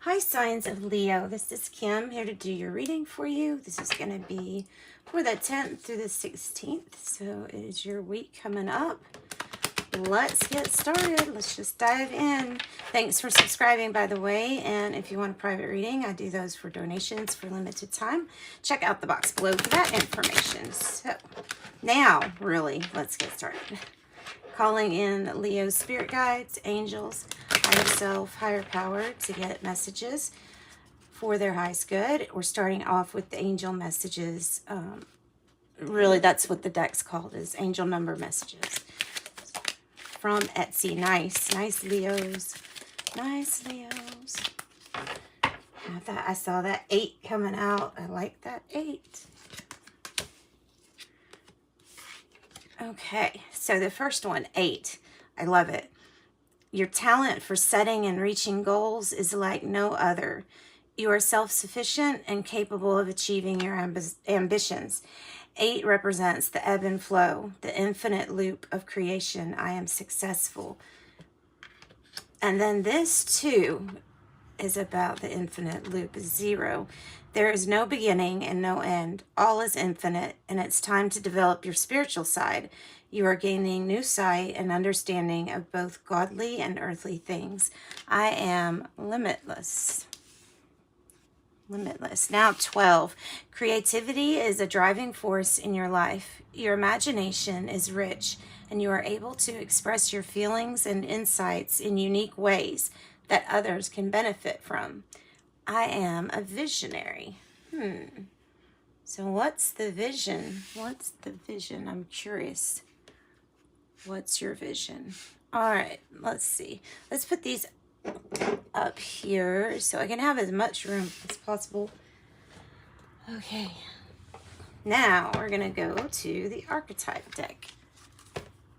Hi, signs of Leo. This is Kim here to do your reading for you. This is going to be for the 10th through the 16th. So it is your week coming up. Let's get started. Let's just dive in. Thanks for subscribing, by the way. And if you want a private reading, I do those for donations for limited time. Check out the box below for that information. So now, really, let's get started. Calling in Leo's spirit guides, angels, higher self, higher power to get messages for their highest good. We're starting off with the angel messages. Really, that's what the deck's called, is angel number messages. From Etsy. Nice Leos. Nice Leos. I saw that 8 coming out. I like that 8. Okay, so the first one, 8. I love it. Your talent for setting and reaching goals is like no other. You are self-sufficient and capable of achieving your ambitions. 8 represents the ebb and flow, the infinite loop of creation. I am successful. And then this too is about the infinite loop. 0. There is no beginning and no end. All is infinite, and it's time to develop your spiritual side. You are gaining new sight and understanding of both godly and earthly things. I am limitless. Limitless. Now 12. Creativity is a driving force in your life. Your imagination is rich, and you are able to express your feelings and insights in unique ways that others can benefit from. I am a visionary. So what's the vision? What's the vision? I'm curious. What's your vision? All right, let's see. Let's put these up here so I can have as much room as possible. Okay. Now we're going to go to the Archetype deck.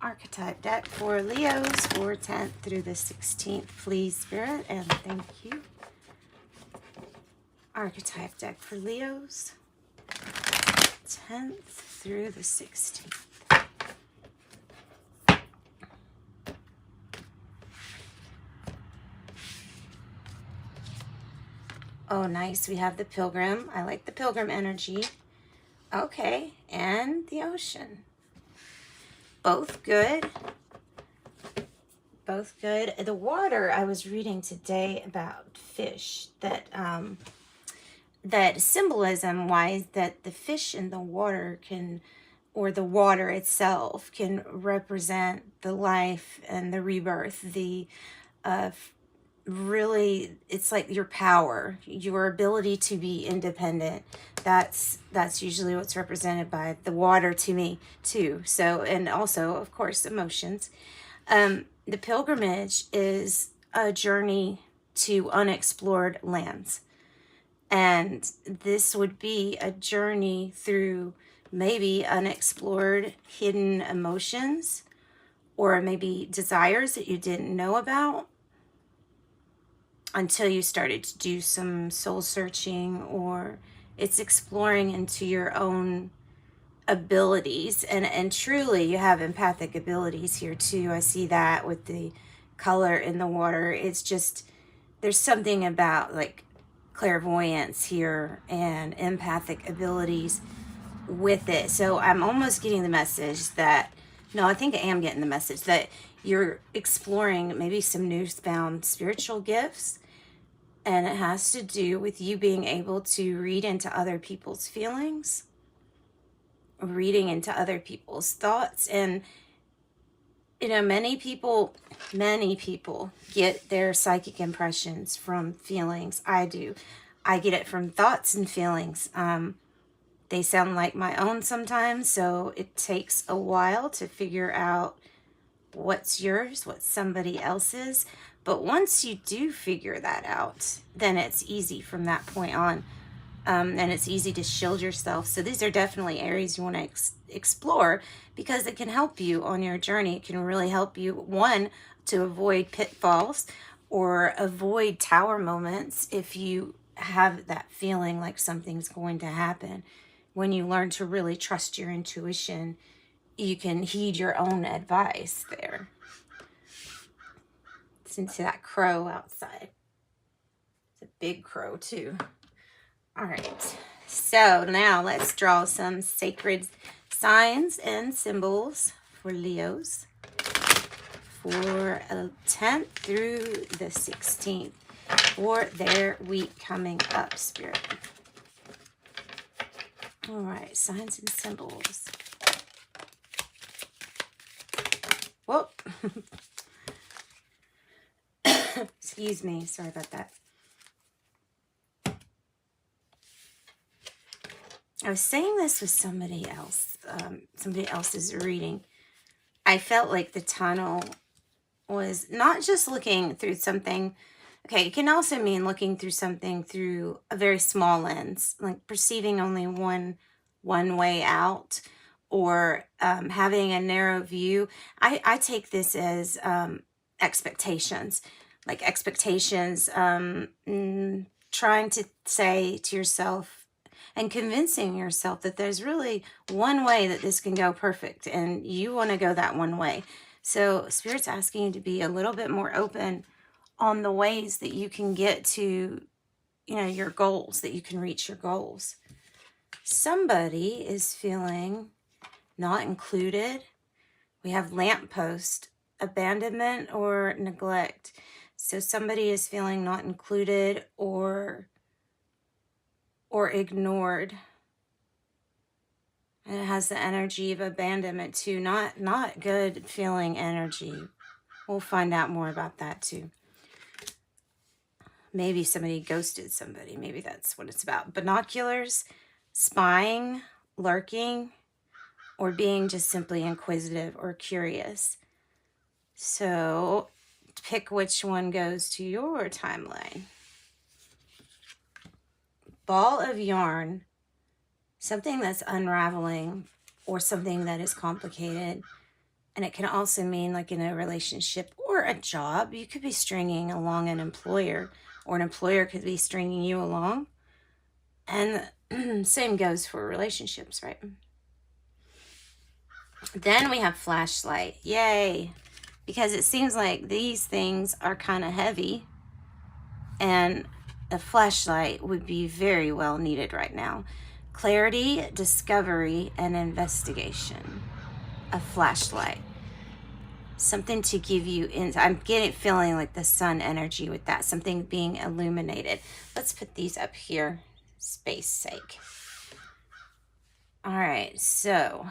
Archetype deck for Leos for 10th through the 16th. Please, Spirit, and thank you. Archetype deck for Leos, 10th through the 16th. Oh, nice. We have the Pilgrim. I like the Pilgrim energy. Okay, and the Ocean. Both good. Both good. The water, I was reading today about fish that that symbolism wise that the fish in the water can, or the water itself can represent the life and the rebirth, the really, it's like your power, your ability to be independent. That's usually what's represented by the water to me too. So, and also of course emotions. The pilgrimage is a journey to unexplored lands. And this would be a journey through maybe unexplored hidden emotions, or maybe desires that you didn't know about until you started to do some soul searching, or it's exploring into your own abilities. And truly you have empathic abilities here too. I see that with the color in the water. It's just, there's something about like clairvoyance here and empathic abilities with it. So I'm almost getting the message that, no, I think I am getting the message that you're exploring maybe some newfound spiritual gifts, and it has to do with you being able to read into other people's feelings, reading into other people's thoughts. And you know, many people get their psychic impressions from feelings. I do. I get it from thoughts and feelings. They sound like my own sometimes, so it takes a while to figure out what's yours, what's somebody else's. But once you do figure that out, then it's easy from that point on. And it's easy to shield yourself. So these are definitely areas you want to explore, because it can help you on your journey. It can really help you, one, to avoid pitfalls or avoid tower moments if you have that feeling like something's going to happen. When you learn to really trust your intuition, you can heed your own advice there. Listen to that crow outside. It's a big crow too. All right. So now let's draw some sacred signs and symbols for Leos for the 10th through the 16th for their week coming up, Spirit. All right, signs and symbols. Whoop. Excuse me. Sorry about that. I was saying this with somebody else, somebody else's reading. I felt like the tunnel was not just looking through something. Okay, it can also mean looking through something through a very small lens, like perceiving only one way out, or having a narrow view. I take this as expectations, like expectations, trying to say to yourself and convincing yourself that there's really one way that this can go perfect, and you want to go that one way. So Spirit's asking you to be a little bit more open on the ways that you can get to, your goals, that you can reach your goals. Somebody is feeling not included. We have lamppost, abandonment or neglect. So somebody is feeling not included or ignored. And it has the energy of abandonment too. Not good feeling energy. We'll find out more about that too. Maybe somebody ghosted somebody. Maybe that's what it's about. Binoculars, spying, lurking, or being just simply inquisitive or curious. So pick which one goes to your timeline. Ball of yarn, something that's unraveling or something that is complicated. And it can also mean like in a relationship or a job. You could be stringing along an employer, or an employer could be stringing you along. And same goes for relationships, right? Then we have flashlight. Yay. Because it seems like these things are kind of heavy, and a flashlight would be very well needed right now. Clarity, discovery, and investigation. A flashlight. Something to give you I'm feeling like the sun energy with that. Something being illuminated. Let's put these up here, space sake. All right, so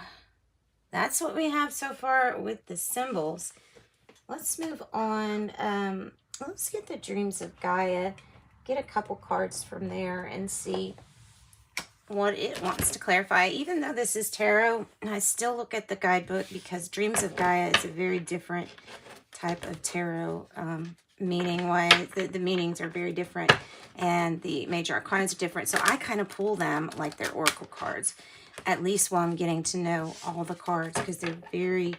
that's what we have so far with the symbols. Let's move on. Let's get the Dreams of Gaia. Get a couple cards from there and see what it wants to clarify. Even though this is tarot, I still look at the guidebook, because Dreams of Gaia is a very different type of tarot, meaning-wise. The meanings are very different, and the major arcana are different. So I kind of pull them like they're oracle cards, at least while I'm getting to know all the cards, because they're very,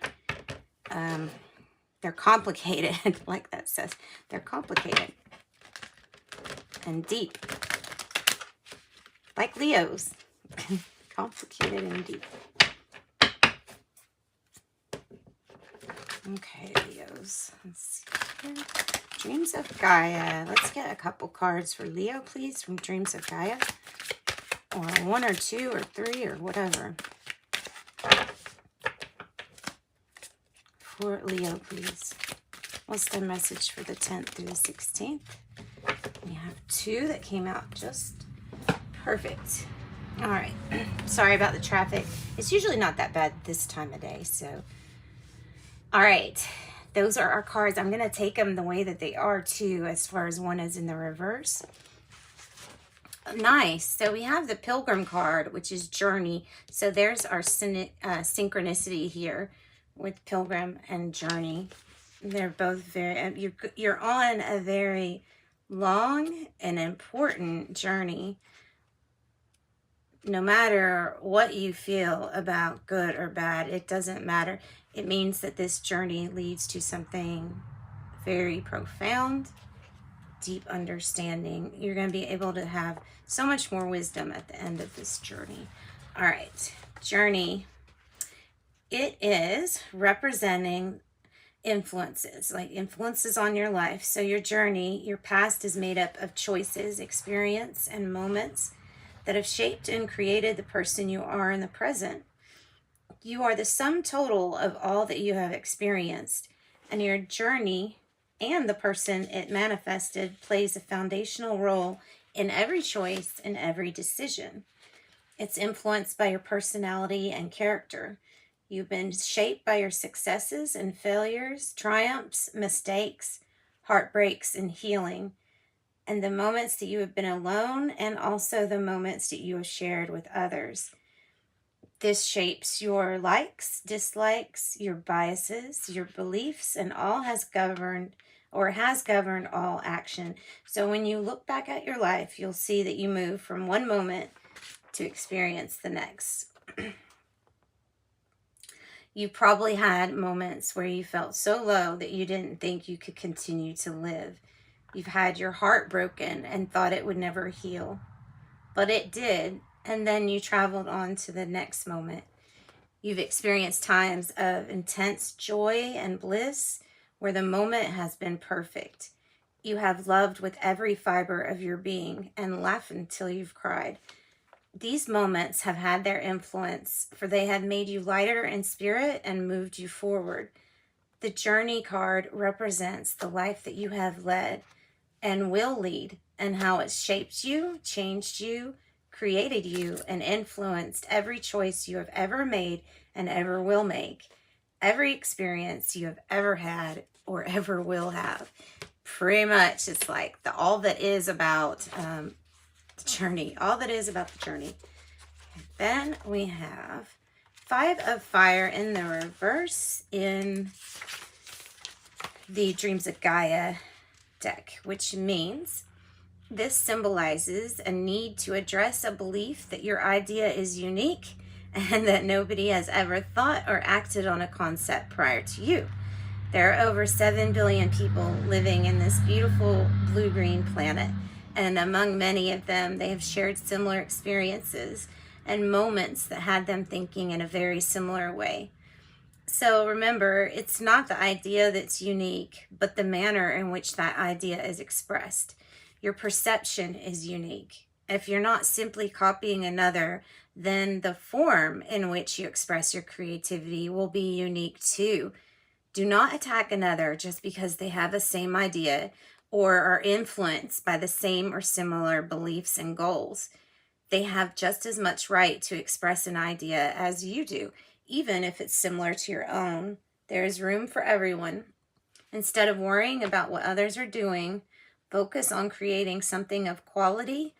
they're complicated, like that says. They're complicated and deep. Like Leo's. Complicated and deep. Okay, Leos. Let's see here. Dreams of Gaia. Let's get a couple cards for Leo, please, from Dreams of Gaia. Or one or two or three or whatever. For Leo, please. What's the message for the 10th through the 16th? We have two that came out just perfect. All right. Sorry about the traffic. It's usually not that bad this time of day. So, all right. Those are our cards. I'm going to take them the way that they are too, as far as one is in the reverse. Nice. So we have the Pilgrim card, which is Journey. So there's our synchronicity here with Pilgrim and Journey. They're both very, you're on a very long and important journey. No matter what you feel about good or bad, it doesn't matter. It means that this journey leads to something very profound, deep understanding. You're going to be able to have so much more wisdom at the end of this journey. All right, Journey. It is representing influences, like influences on your life. So your journey, your past is made up of choices, experience, and moments that have shaped and created the person you are in the present. You are the sum total of all that you have experienced, and your journey and the person it manifested plays a foundational role in every choice and every decision. It's influenced by your personality and character. You've been shaped by your successes and failures, triumphs, mistakes, heartbreaks, and healing, and the moments that you have been alone, and also the moments that you have shared with others. This shapes your likes, dislikes, your biases, your beliefs, and all has governed all action. So when you look back at your life, you'll see that you move from one moment to experience the next. You probably had moments where you felt so low that you didn't think you could continue to live. You've had your heart broken and thought it would never heal, but it did. And then you traveled on to the next moment. You've experienced times of intense joy and bliss where the moment has been perfect. You have loved with every fiber of your being and laughed until you've cried. These moments have had their influence, for they have made you lighter in spirit and moved you forward. The journey card represents the life that you have led and will lead, and how it shaped you, changed you, created you, and influenced every choice you have ever made and ever will make, every experience you have ever had or ever will have. Pretty much it's like all that is about the journey, all that is about the journey. And then we have 5 of Fire in the reverse in the Dreams of Gaia deck, which means this symbolizes a need to address a belief that your idea is unique and that nobody has ever thought or acted on a concept prior to you. There are over 7 billion people living in this beautiful blue-green planet, and among many of them, they have shared similar experiences and moments that had them thinking in a very similar way. So remember, it's not the idea that's unique, but the manner in which that idea is expressed. Your perception is unique. If you're not simply copying another, then the form in which you express your creativity will be unique too. Do not attack another just because they have the same idea or are influenced by the same or similar beliefs and goals. They have just as much right to express an idea as you do, even if it's similar to your own. There is room for everyone. Instead of worrying about what others are doing, focus on creating something of quality,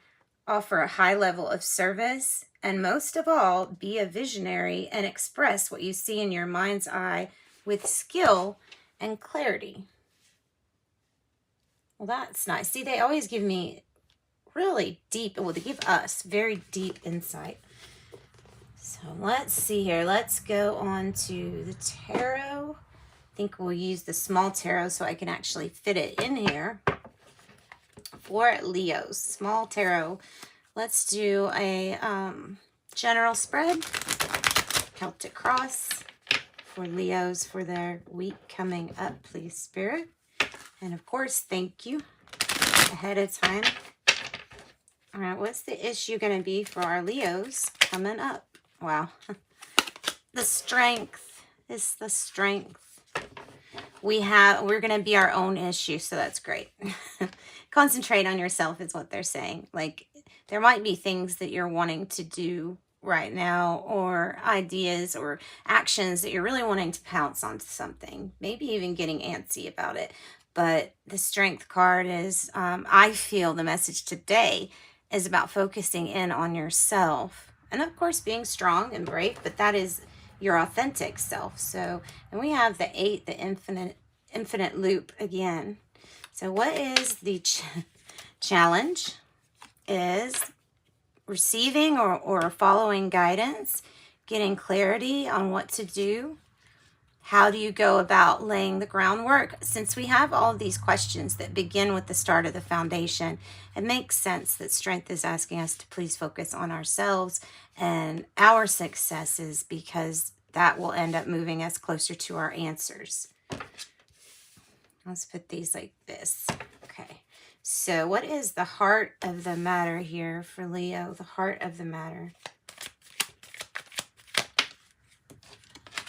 offer a high level of service, and most of all, be a visionary and express what you see in your mind's eye with skill and clarity. Well, that's nice. See, they always give me really deep, well, they give us very deep insight. So let's see here. Let's go on to the tarot. I think we'll use the small tarot so I can actually fit it in here. For Leos, small tarot. Let's do a general spread. Celtic cross for Leos for their week coming up, please, Spirit. And of course, thank you ahead of time. All right, what's the issue going to be for our Leos coming up? Wow. The strength is the strength. We're going to be our own issue, so that's great. Concentrate on yourself is what they're saying. Like, there might be things that you're wanting to do right now, or ideas or actions that you're really wanting to pounce onto something, maybe even getting antsy about it. But the strength card is, I feel the message today is about focusing in on yourself. And of course, being strong and brave, but that is your authentic self. So, and we have the 8, the infinite loop again. So what is the challenge? Is receiving or following guidance, getting clarity on what to do. How do you go about laying the groundwork? Since we have all of these questions that begin with the start of the foundation, it makes sense that strength is asking us to please focus on ourselves and our successes, because that will end up moving us closer to our answers. Let's put these like this. Okay. So what is the heart of the matter here for Leo? The heart of the matter.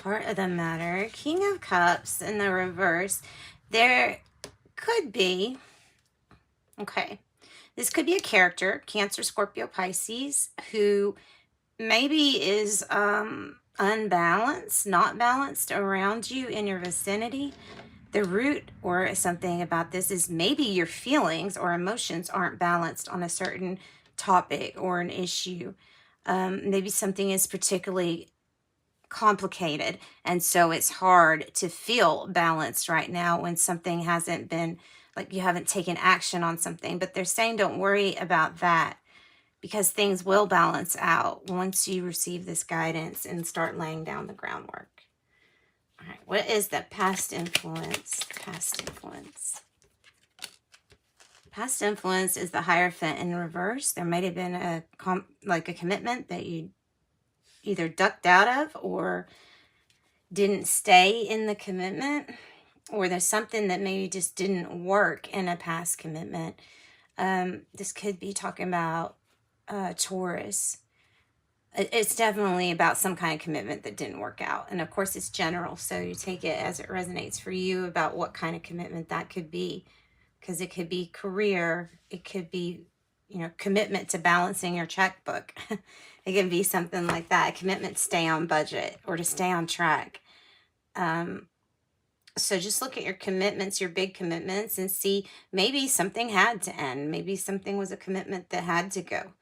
Heart of the matter. King of Cups in the reverse. There could be, okay, this could be a character, Cancer, Scorpio, Pisces, who maybe is unbalanced, not balanced around you in your vicinity. The root or something about this is maybe your feelings or emotions aren't balanced on a certain topic or an issue. Maybe something is particularly complicated, and so it's hard to feel balanced right now when something hasn't been, like you haven't taken action on something. But they're saying don't worry about that, because things will balance out once you receive this guidance and start laying down the groundwork. All right, what is the past influence? Past influence. Past influence is the Hierophant in reverse. There might have been a commitment that you either ducked out of or didn't stay in the commitment, or there's something that maybe just didn't work in a past commitment. This could be talking about Taurus. It's definitely about some kind of commitment that didn't work out. And of course it's general, so you take it as it resonates for you about what kind of commitment that could be, because it could be career, it could be, you know, commitment to balancing your checkbook. It can be something like that, a commitment to stay on budget or to stay on track. So just look at your commitments, your big commitments, and see maybe something had to end. Maybe something was a commitment that had to go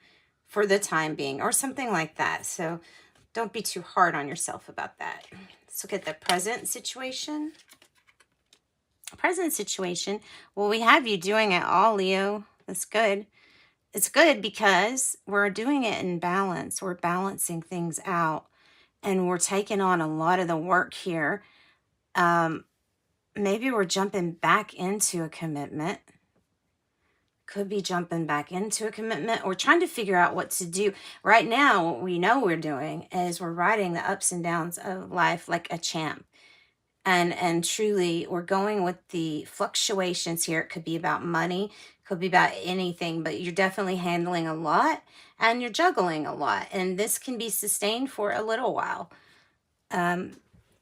for the time being or something like that. So don't be too hard on yourself about that. Let's look at the present situation. Present situation. Well, we have you doing it all, Leo. That's good. It's good because we're doing it in balance. We're balancing things out, and we're taking on a lot of the work here. Maybe we're jumping back into a commitment. Could be jumping back into a commitment or trying to figure out what to do. Right now, what we know we're doing is we're riding the ups and downs of life like a champ. And truly, we're going with the fluctuations here. It could be about money, could be about anything, but you're definitely handling a lot and you're juggling a lot. And this can be sustained for a little while.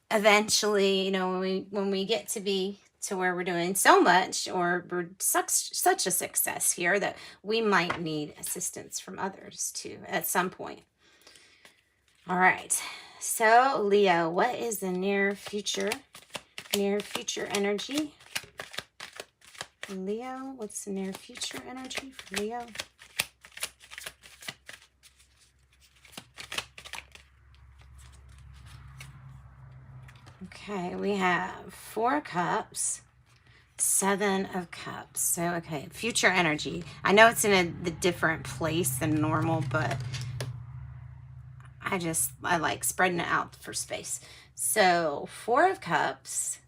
Eventually, you know, when we get to be to where we're doing so much, or we're such a success here that we might need assistance from others too at some point. All right. So, Leo, what is the near future energy? Leo, what's the near future energy for Leo? Okay, we have 4 cups, 7 of cups. So, okay, future energy. I know it's in the different place than normal, but I like spreading it out for space. So 4 of cups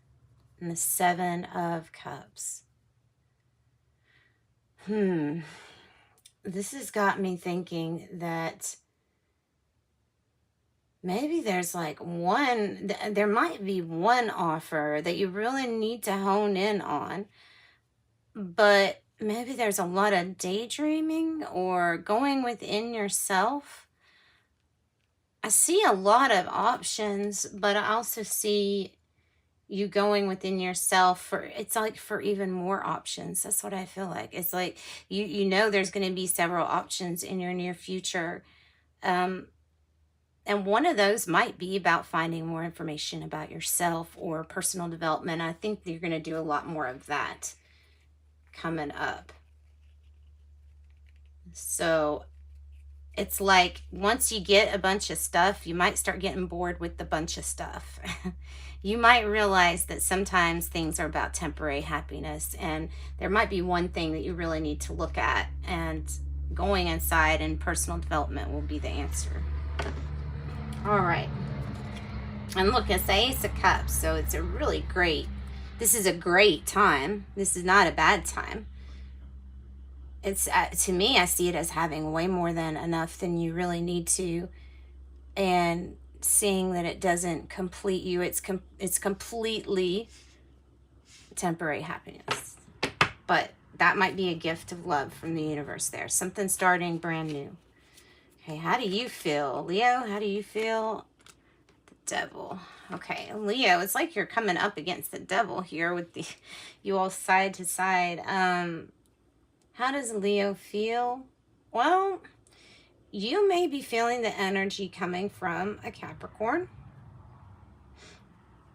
and the 7 of cups. This has got me thinking that maybe there's like there might be one offer that you really need to hone in on, but maybe there's a lot of daydreaming or going within yourself. I see a lot of options, but I also see you going within yourself for even more options. That's what I feel like. It's like you know there's going to be several options in your near future. And one of those might be about finding more information about yourself or personal development. I think you're going to do a lot more of that coming up. So it's like once you get a bunch of stuff, you might start getting bored with the bunch of stuff. You might realize that sometimes things are about temporary happiness, and there might be one thing that you really need to look at, and going inside and personal development will be the answer. All right. And look, it's the Ace of Cups, so it's a really great, this is a great time. This is not a bad time. It's to me, I see it as having way more than enough than you really need to, and seeing that it doesn't complete you. It's completely temporary happiness. But that might be a gift of love from the universe there. Something starting brand new. Okay, how do you feel? Leo, how do you feel? The devil. Okay, Leo, it's like you're coming up against the devil here with the you all side to side. How does Leo feel? Well, you may be feeling the energy coming from a Capricorn.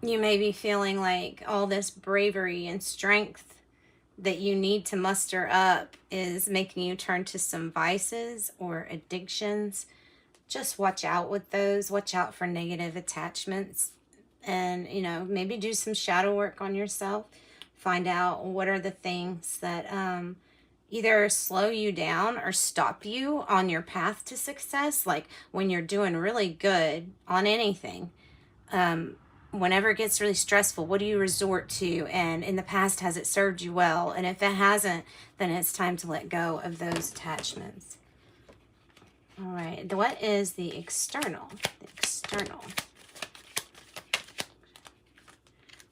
You may be feeling like all this bravery and strength that you need to muster up is making you turn to some vices or addictions. Just watch out with those. Watch out for negative attachments. And, you know, maybe do some shadow work on yourself. Find out what are the things that either slow you down or stop you on your path to success. Like when you're doing really good on anything. Whenever it gets really stressful, what do you resort to? And in the past, has it served you well? And if it hasn't, then it's time to let go of those attachments. All right. What is the external? The external.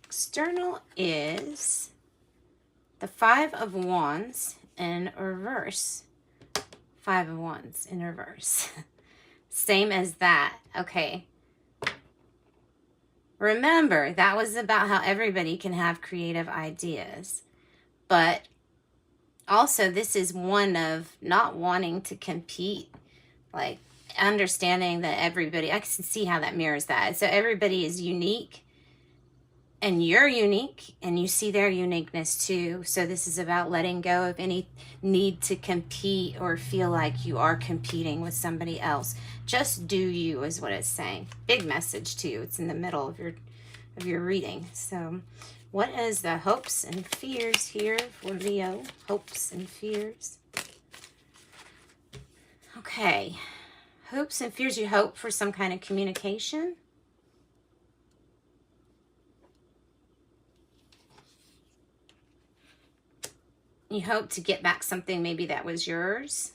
External is the Five of Wands in reverse. Five of Wands in reverse. Same as that. Okay. Remember, that was about how everybody can have creative ideas. But also, this is one of not wanting to compete. Like, understanding that everybody, I can see how that mirrors that. So everybody is unique. And you're unique. And you see their uniqueness too. So this is about letting go of any need to compete or feel like you are competing with somebody else. Just do you is what it's saying. Big message too. It's in the middle of your reading. So what is the hopes and fears here for Leo? Hopes and fears. Okay. Hopes and fears. You hope for some kind of communication. You hope to get back something maybe that was yours.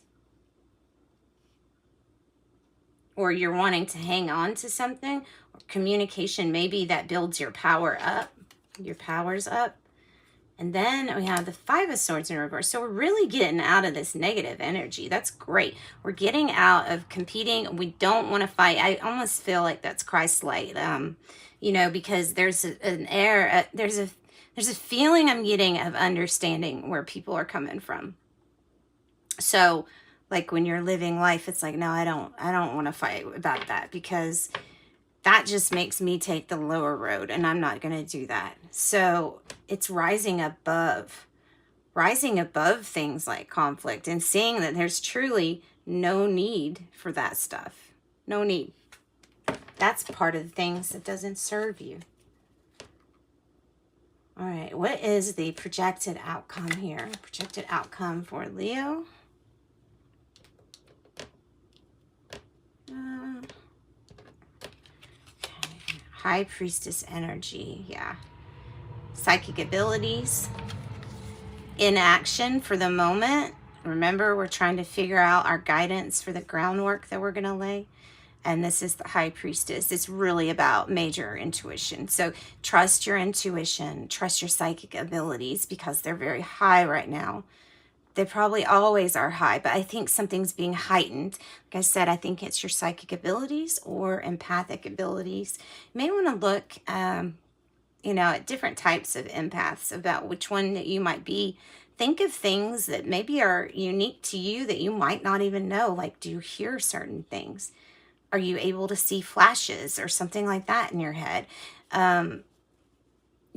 Or you're wanting to hang on to something. Or communication maybe that builds your power up. Your power's up. And then we have the Five of Swords in reverse. So we're really getting out of this negative energy. That's great. We're getting out of competing. We don't want to fight. I almost feel like that's Christ-like, you know, because there's an air, there's a feeling I'm getting of understanding where people are coming from. So like when you're living life, it's like, no, I don't want to fight about that because that just makes me take the lower road and I'm not going to do that. So it's rising above things like conflict and seeing that there's truly no need for that stuff. No need. That's part of the things that doesn't serve you. All right, what is the projected outcome here? Projected outcome for Leo. Okay. High Priestess energy, yeah. Psychic abilities. In action for the moment. Remember, we're trying to figure out our guidance for the groundwork that we're going to lay. And this is the High Priestess. It's really about major intuition. So trust your intuition, trust your psychic abilities because they're very high right now. They probably always are high, but I think something's being heightened. Like I said, I think it's your psychic abilities or empathic abilities. You may want to look, you know, at different types of empaths about which one that you might be. Think of things that maybe are unique to you that you might not even know. Like, do you hear certain things? Are you able to see flashes or something like that in your head?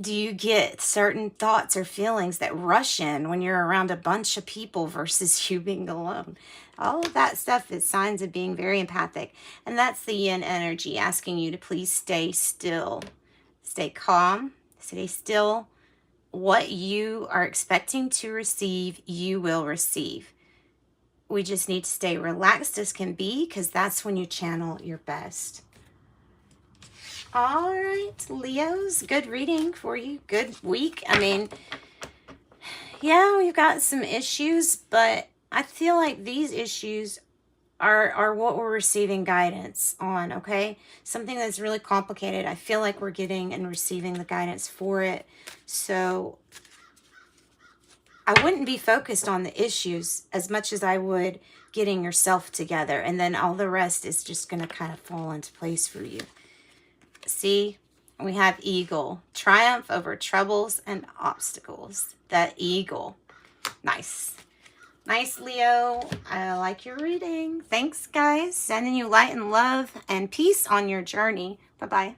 Do you get certain thoughts or feelings that rush in when you're around a bunch of people versus you being alone? All of that stuff is signs of being very empathic. And that's the yin energy asking you to please stay still. Stay calm. Stay still. What you are expecting to receive, you will receive. We just need to stay relaxed as can be because that's when you channel your best. All right, Leos, good reading for you. Good week. I mean, yeah, we've got some issues, but I feel like these issues are what we're receiving guidance on, okay? Something that's really complicated. I feel like we're getting and receiving the guidance for it. So I wouldn't be focused on the issues as much as I would getting yourself together. And then all the rest is just going to kind of fall into place for you. See, we have eagle. Triumph over troubles and obstacles. The eagle. Nice. Nice, Leo. I like your reading. Thanks, guys. Sending you light and love and peace on your journey. Bye-bye.